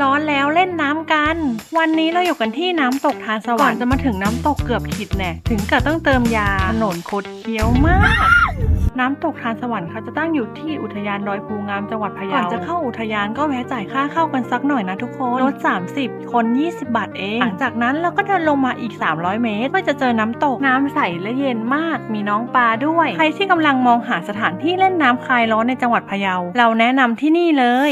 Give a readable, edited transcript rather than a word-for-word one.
ร้อนแล้วเล่นน้ำกันวันนี้เราอยู่กันที่น้ำตกทานสวรรค์ก่อนจะมาถึงน้ำตกเกือบขิดแน่ถึงกับต้องเติมยาถนนคดเคี้ยวมากน้ำตกทานสวรรค์เขาจะตั้งอยู่ที่อุทยานดอยภูงามจังหวัดพะเยาก่อนจะเข้าอุทยานก็แวะจ่ายค่าเข้ากันสักหน่อยนะทุกคนรถ30คน20 บาทเองหลังจากนั้นเราก็เดินลงมาอีก300 เมตรเพื่อจะเจอน้ำตกน้ำใสและเย็นมากมีน้องปลาด้วยใครที่กำลังมองหาสถานที่เล่นน้ำคลายร้อนในจังหวัดพะเยาเราแนะนำที่นี่เลย